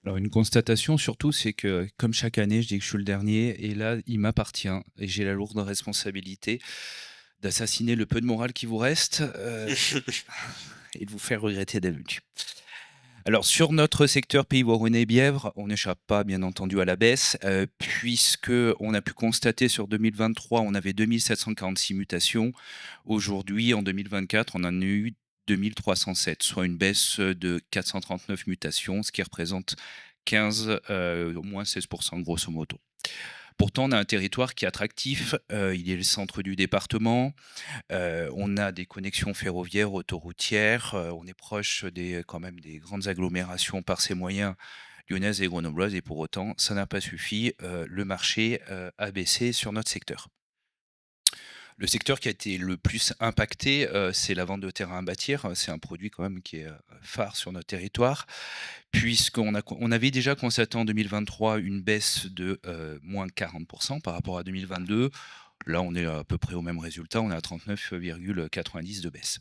Alors une constatation surtout, c'est que comme chaque année, je dis que je suis le dernier et là, il m'appartient et j'ai la lourde responsabilité d'assassiner le peu de morale qui vous reste, et de vous faire regretter d'être venu. Alors sur notre secteur Pays Voironnais-Bièvre, on n'échappe pas bien entendu à la baisse, puisque on a pu constater sur 2023, on avait 2 746 mutations. Aujourd'hui, en 2024, on en a eu 2 307, soit une baisse de 439 mutations, ce qui représente 15, au moins 16 grosso modo. Pourtant, on a un territoire qui est attractif, il est le centre du département, on a des connexions ferroviaires, autoroutières, on est proche des quand même des grandes agglomérations par ses moyens lyonnaises et grenobloises et pour autant, ça n'a pas suffi, le marché, a baissé sur notre secteur. Le secteur qui a été le plus impacté, c'est la vente de terrains à bâtir. C'est un produit quand même qui est, phare sur notre territoire, on avait déjà constaté en 2023 une baisse de, moins 40 par rapport à 2022. Là, on est à peu près au même résultat, on est à 39,90 de baisse.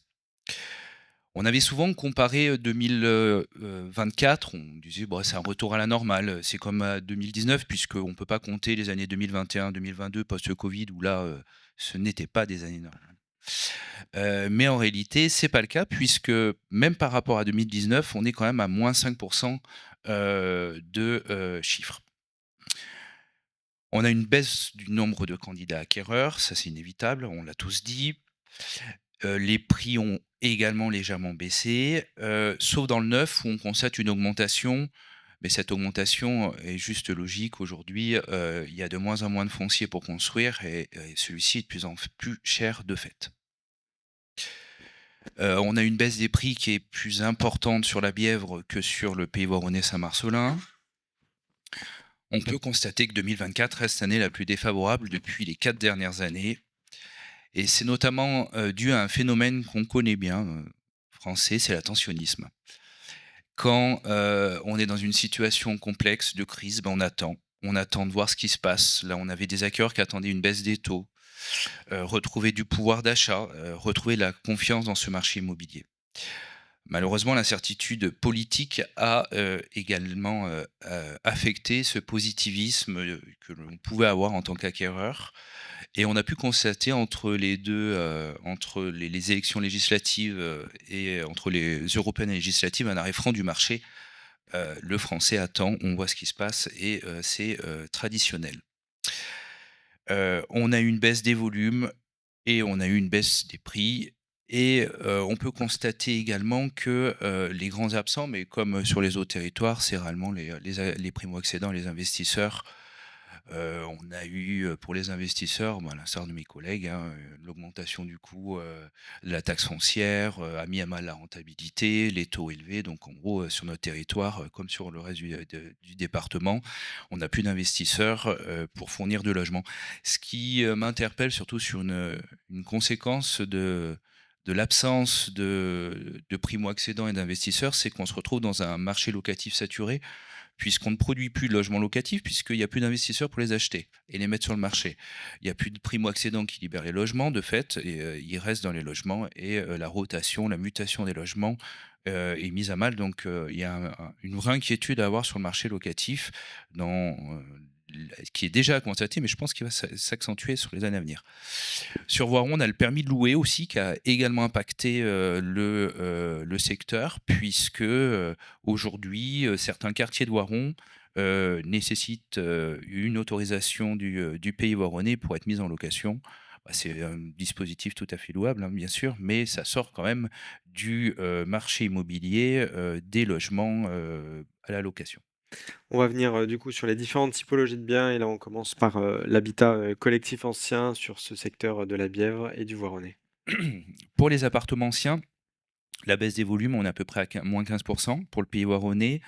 On avait souvent comparé, 2024, on disait: «Bah, c'est un retour à la normale, c'est comme à 2019» puisqu'on ne peut pas compter les années 2021-2022 post-Covid où là, ce n'étaient pas des années normales. Mais en réalité, c'est pas le cas puisque même par rapport à 2019, on est quand même à -5 de, chiffres. On a une baisse du nombre de candidats acquéreurs, ça c'est inévitable, on l'a tous dit. Les prix ont également légèrement baissé, sauf dans le neuf où on constate une augmentation, mais cette augmentation est juste logique. Aujourd'hui, il y a de moins en moins de foncier pour construire et celui-ci est de plus en plus cher de fait. On a une baisse des prix qui est plus importante sur la Bièvre que sur le Pays Voironnais Saint-Marcellin. On peut constater que 2024 reste l'année la plus défavorable depuis les 4 dernières années et c'est notamment, dû à un phénomène qu'on connaît bien, français, c'est l'attentionnisme. Quand, on est dans une situation complexe de crise, ben, on attend. On attend de voir ce qui se passe. Là, on avait des acquéreurs qui attendaient une baisse des taux, retrouver du pouvoir d'achat, retrouver la confiance dans ce marché immobilier. Malheureusement, l'incertitude politique a, également, affecté ce positivisme, que l'on pouvait avoir en tant qu'acquéreur et on a pu constater entre les 2, entre les élections législatives, et entre les européennes et législatives, un arrêt franc du marché. Le français attend, on voit ce qui se passe et c'est, traditionnel. On a eu une baisse des volumes et on a eu une baisse des prix et on peut constater également que, les grands absents, mais comme sur les autres territoires, c'est réellement les primo-accédants, les investisseurs. On a eu, pour les investisseurs, à l'instar de mes collègues, hein, l'augmentation du coût, de la taxe foncière, a mis à mal la rentabilité, les taux élevés. Donc en gros, sur notre territoire, comme sur le reste du département, on n'a plus d'investisseurs, pour fournir de logements. Ce qui, m'interpelle surtout sur une conséquence de l'absence de primo-accédants et d'investisseurs, c'est qu'on se retrouve dans un marché locatif saturé puisqu'on ne produit plus de logements locatifs, puisqu'il n'y a plus d'investisseurs pour les acheter et les mettre sur le marché. Il n'y a plus de primo-accédants qui libèrent les logements, de fait, et ils restent dans les logements et la rotation, la mutation des logements est mise à mal. Donc il y a une vraie inquiétude à avoir sur le marché locatif dans, qui est déjà constaté, mais je pense qu'il va s'accentuer sur les années à venir. Sur Voiron, on a le permis de louer aussi qui a également impacté le secteur puisque aujourd'hui, certains quartiers de Voiron nécessitent une autorisation du Pays voironnais pour être mis en location. Bah, c'est un dispositif tout à fait louable, hein, bien sûr, mais ça sort quand même du marché immobilier des logements à la location. On va venir, du coup, sur les différentes typologies de biens et là, on commence par, l'habitat, collectif ancien sur ce secteur, de la Bièvre et du Voironnais. Pour les appartements anciens, la baisse des volumes, on est à peu près à moins 15% pour le Pays voironnais.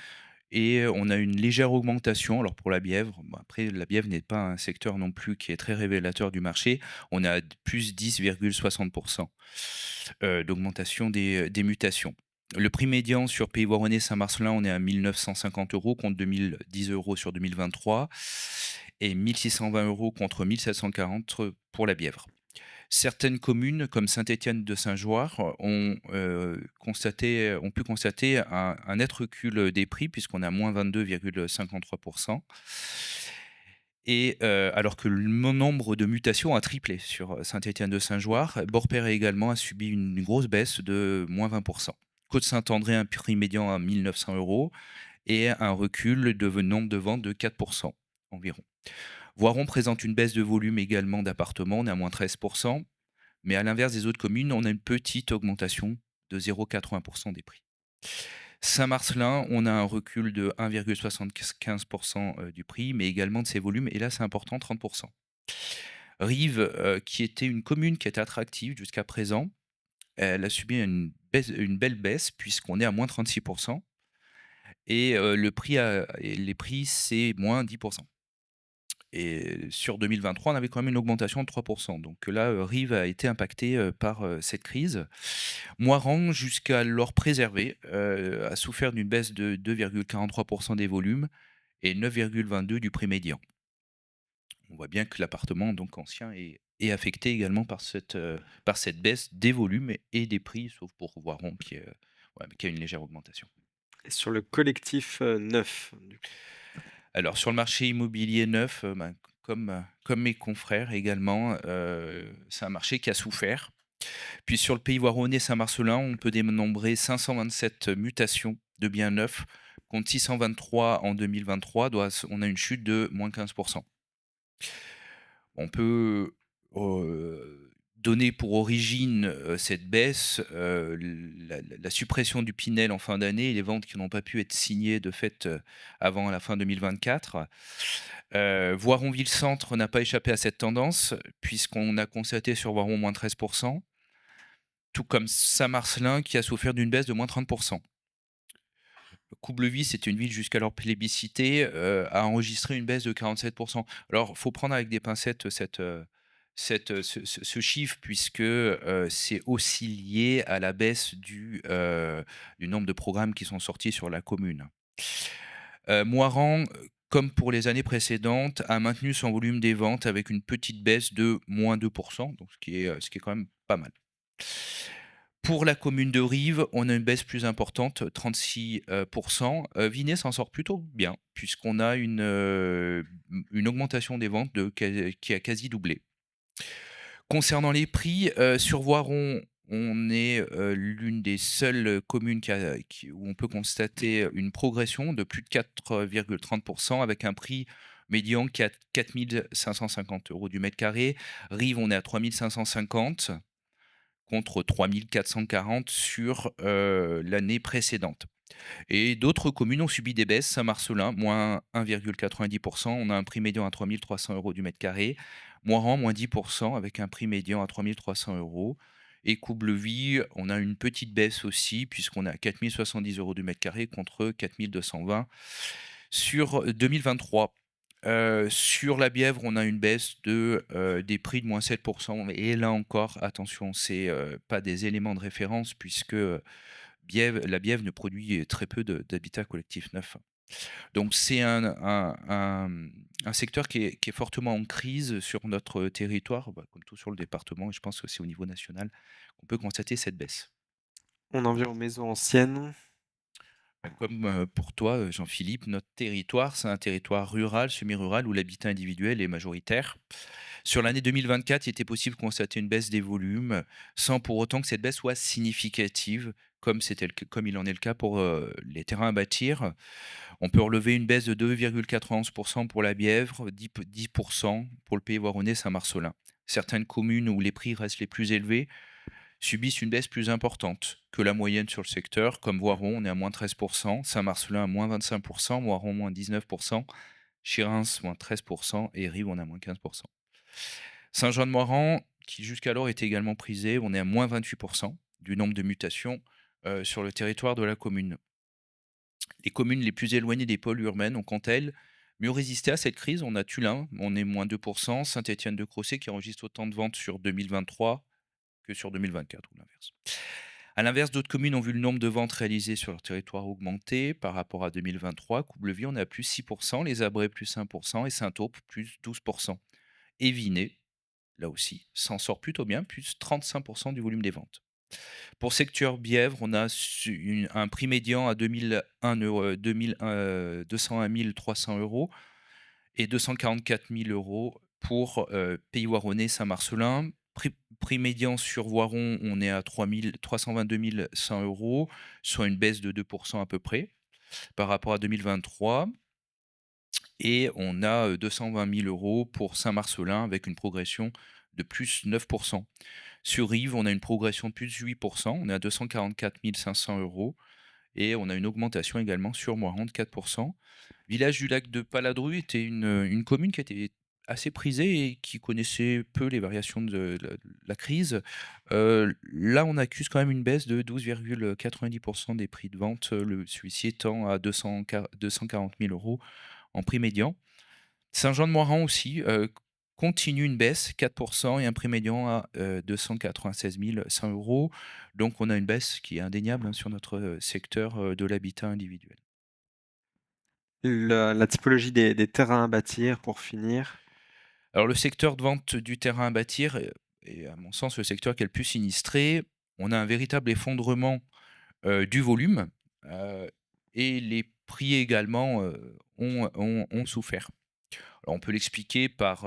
Et on a une légère augmentation, alors pour la Bièvre, bon après la Bièvre n'est pas un secteur non plus qui est très révélateur du marché. On a plus 10,60 d'augmentation des mutations. Le prix médian sur Pays Voironnais Saint-Marcelin, on est à 1 950 € contre 2 010 € sur 2023 et 1 620 € contre 1 740 pour la Bièvre. Certaines communes, comme Saint-Étienne-de-Saint-Joire, ont pu constater un net recul des prix puisqu'on est à -22,53%. Et alors que le nombre de mutations a triplé sur Saint-Étienne-de-Saint-Joire. Borpère également a subi une grosse baisse de -20%. Côte-Saint-André, un prix médian à 1 900 € et un recul de nombre de ventes de 4% environ. Voiron présente une baisse de volume également d'appartements, on est à -13%, mais à l'inverse des autres communes, on a une petite augmentation de 0,80% des prix. Saint-Marcellin, on a un recul de 1,75% du prix, mais également de ses volumes, et là c'est important, 30%. Rives, qui était une commune qui était attractive jusqu'à présent, elle a subi une belle baisse puisqu'on est à -36% et les prix, c'est -10%. Et sur 2023, on avait quand même une augmentation de 3%. Donc là, Rives a été impacté par cette crise. Moirans, jusqu'alors préservé, a souffert d'une baisse de 2,43% des volumes et 9,22 du prix médian. On voit bien que l'appartement donc ancien est affecté également par cette baisse des volumes et des prix, sauf pour Voiron qui a une légère augmentation. Et sur le collectif, neuf, du coup? Alors sur le marché immobilier neuf, comme mes confrères également, c'est un marché qui a souffert. Puis sur le pays voironnais Saint-Marcellin, on peut dénombrer 527 mutations de biens neufs, contre 623 en 2023, on a une chute de -15%. On peut, donner pour origine, cette baisse, la suppression du Pinel en fin d'année et les ventes qui n'ont pas pu être signées de fait, avant la fin 2024. Voiron-Ville-Centre n'a pas échappé à cette tendance, puisqu'on a constaté sur Voiron -13%, tout comme Saint-Marcellin qui a souffert d'une baisse de -30%. Coublevis, c'était une ville jusqu'alors plébiscitée, a enregistré une baisse de 47%. Alors, faut prendre avec des pincettes ce chiffre puisque, c'est aussi lié à la baisse du nombre de programmes qui sont sortis sur la commune. Moirans, comme pour les années précédentes, a maintenu son volume des ventes avec une petite baisse de -2%, donc ce qui est quand même pas mal. Pour la commune de Rives, on a une baisse plus importante, 36 Vinay s'en sort plutôt bien puisqu'on a une augmentation des ventes qui a quasi doublé. Concernant les prix, sur Voiron, on est, l'une des seules communes où on peut constater une progression de plus de 4,30 avec un prix médian qui est à 4 550 € du mètre carré. Rives, on est à 3 550 contre 3 440 sur, l'année précédente. Et d'autres communes ont subi des baisses. Saint-Marcellin, -1,90%. On a un prix médian à 3 300 € du mètre carré. Moirans, -10% avec un prix médian à 3 300 €. Et Coublevis, on a une petite baisse aussi puisqu'on est à 4 070 € du mètre carré contre 4 220 sur 2023. Sur la Bièvre, on a une baisse des prix de -7%. Et là encore, attention, c'est pas des éléments de référence puisque la Bièvre ne produit très peu d'habitat collectif neuf. Donc c'est un secteur qui est fortement en crise sur notre territoire, comme tout sur le département, et je pense que c'est au niveau national qu'on peut constater cette baisse. On en vient aux maisons anciennes. Comme pour toi, Jean-Philippe, notre territoire, c'est un territoire rural, semi-rural, où l'habitat individuel est majoritaire. Sur l'année 2024, il était possible de constater une baisse des volumes, sans pour autant que cette baisse soit significative, comme il en est le cas pour les terrains à bâtir. On peut relever une baisse de 2,91% pour la Bièvre, 10% pour le Pays voironnais Saint-Marcellin. Certaines communes où les prix restent les plus élevés subissent une baisse plus importante que la moyenne sur le secteur, comme Voiron, on est à -13%, Saint-Marcellin à -25%, Moiron -19%, Chirins -13% et Rives, on est à -15%. Saint-Jean-de-Moiran, qui jusqu'alors était également prisé, on est à -28% du nombre de mutations sur le territoire de la commune. Les communes les plus éloignées des pôles urbains ont, quant à elles, mieux résisté à cette crise. On a Tullin, on est -2%, Saint-Étienne-de-Crossé qui enregistre autant de ventes sur 2023 que sur 2024 ou l'inverse. À l'inverse, d'autres communes ont vu le nombre de ventes réalisées sur leur territoire augmenter par rapport à 2023. Coublevis, on est à +6%, Les Abrets +1% et Saint-Aube +12%. Et Vinay, là aussi, s'en sort plutôt bien, plus 35 du volume des ventes. Pour secteur bièvre, on a un prix médian à 2001 €, 201 300 € et 244 000 € pour Pays Voironnais, Saint-Marcelin. Prix médian sur Voiron, on est à 322 100 €, soit une baisse de 2% à peu près par rapport à 2023. Et on a 220 000 € pour Saint-Marcelin avec une progression de plus 9%. Sur Rive, on a une progression de plus 8%, on est à 244 500 € et on a une augmentation également sur Moirans de 4%. Village du lac de Paladru était une commune qui était assez prisée et qui connaissait peu les variations de la crise. Là, on accuse quand même une baisse de 12,90 des prix de vente, celui-ci étant à 240 000 € en prix médian. Saint-Jean-de-Moirans aussi, continue une baisse, 4% et un prix médian à 296 100 €. Donc on a une baisse qui est indéniable, hein, sur notre, secteur, de l'habitat individuel. La typologie des terrains à bâtir pour finir. Alors le secteur de vente du terrain à bâtir est à mon sens le secteur qui est le plus sinistré. On a un véritable effondrement, du volume, heu et les prix également, ont souffert. Alors on peut l'expliquer par,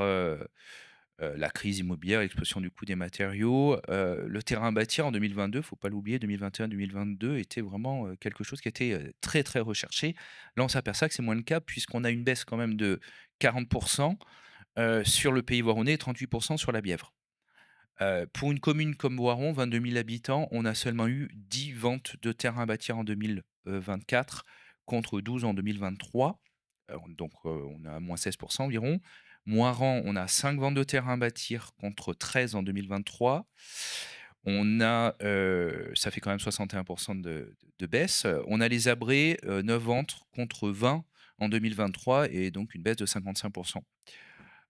la crise immobilière, l'explosion du coût des matériaux. Le terrain à bâtir en 2022, faut pas l'oublier, 2021-2022 était vraiment, quelque chose qui était, très, très recherché. Là, on s'aperçoit que c'est moins le cas puisqu'on a une baisse quand même de 40 sur le Pays Voironnais et 38 sur la Bièvre. Pour une commune comme Voiron, 22 000 habitants, on a seulement eu 10 ventes de terrains à bâtir en 2024 contre 12 en 2023. Donc, on a moins 16 environ. Moirans, on a 5 ventes de terrains à bâtir contre 13 en 2023. On a, ça fait quand même 61 de baisse. On a les Abrets, 9 ventes contre 20 en 2023 et donc une baisse de 55.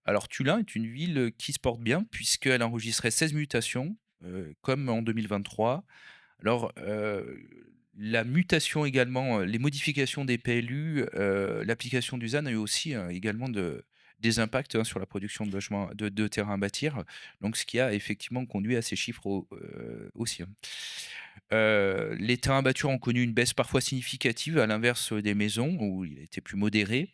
Alors Tulin est une ville qui se porte bien puisqu'elle a enregistré 16 mutations, comme en 2023. Alors, la mutation également, les modifications des PLU, l'application du ZAN a eu aussi, également des impacts, hein, sur la production de logements de terrains à bâtir, donc ce qui a effectivement conduit à ces chiffres aussi, hein. Les terrains à bâtir ont connu une baisse parfois significative à l'inverse des maisons où il a été plus modéré.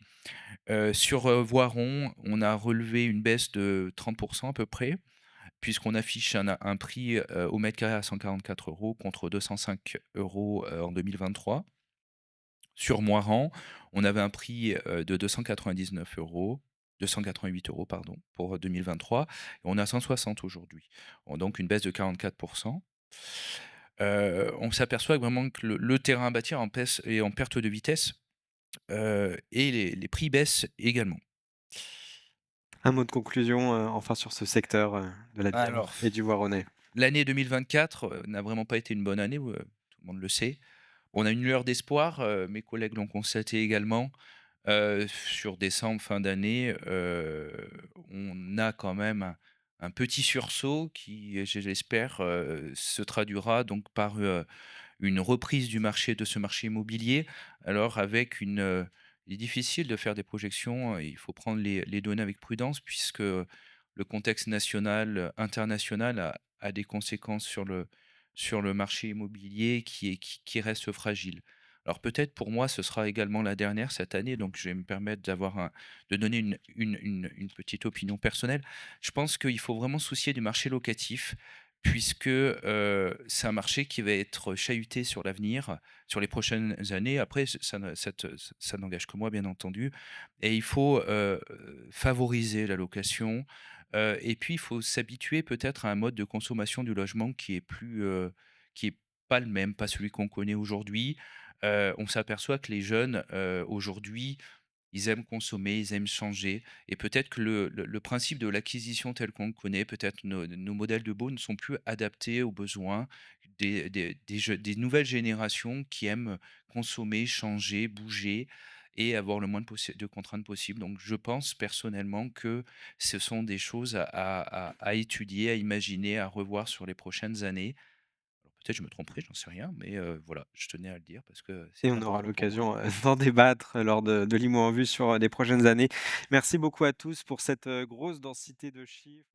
Sur, Voiron, on a relevé une baisse de 30 à peu près, puisqu'on affiche un prix, au mètre carré à 144 € contre 205 €, en 2023. Sur Moirans, on avait un prix, de 299 €, 288 € pardon, pour 2023 et on est à 160 aujourd'hui. Bon donc une baisse de 44. On s'aperçoit vraiment que le terrain à bâtir est en perte de vitesse, et les prix baissent également. Un mot de conclusion, enfin sur ce secteur, de la Alors, Bièvre et du Voironnais. l'année 2024, n'a vraiment pas été une bonne année, tout le monde le sait. On a une lueur d'espoir, mes collègues l'ont constaté également. Sur décembre, fin d'année, on a quand même un petit sursaut qui, je l'espère, se traduira donc par, une reprise du marché de ce marché immobilier. Alors avec il est difficile de faire des projections, il faut prendre les données avec prudence puisque le contexte national, international a des conséquences sur le marché immobilier qui reste fragile. Alors peut-être pour moi, ce sera également la dernière cette année, donc je vais me permettre de donner une petite opinion personnelle. Je pense qu'il faut vraiment se soucier du marché locatif puisque, c'est un marché qui va être chahuté sur l'avenir, sur les prochaines années. Après ça n'engage que moi bien entendu et il faut, favoriser la location, et puis il faut s'habituer peut-être à un mode de consommation du logement qui est pas le même, pas celui qu'on connaît aujourd'hui. On s'aperçoit que les jeunes, aujourd'hui, ils aiment consommer, ils aiment changer et peut-être que le principe de l'acquisition tel qu'on le connaît, peut-être nos modèles de baux ne sont plus adaptés aux besoins des nouvelles générations qui aiment consommer, changer, bouger et avoir le moins de contraintes possible. Donc je pense personnellement que ce sont des choses à étudier, à imaginer, à revoir sur les prochaines années. Alors peut-être je me tromperai, j'en sais rien, mais voilà, je tenais à le dire parce que Et c'est on aura important pour moi. l'occasion, d'en débattre lors de l'IMO en vue sur, les prochaines années. Merci beaucoup à tous pour cette, grosse densité de chiffres.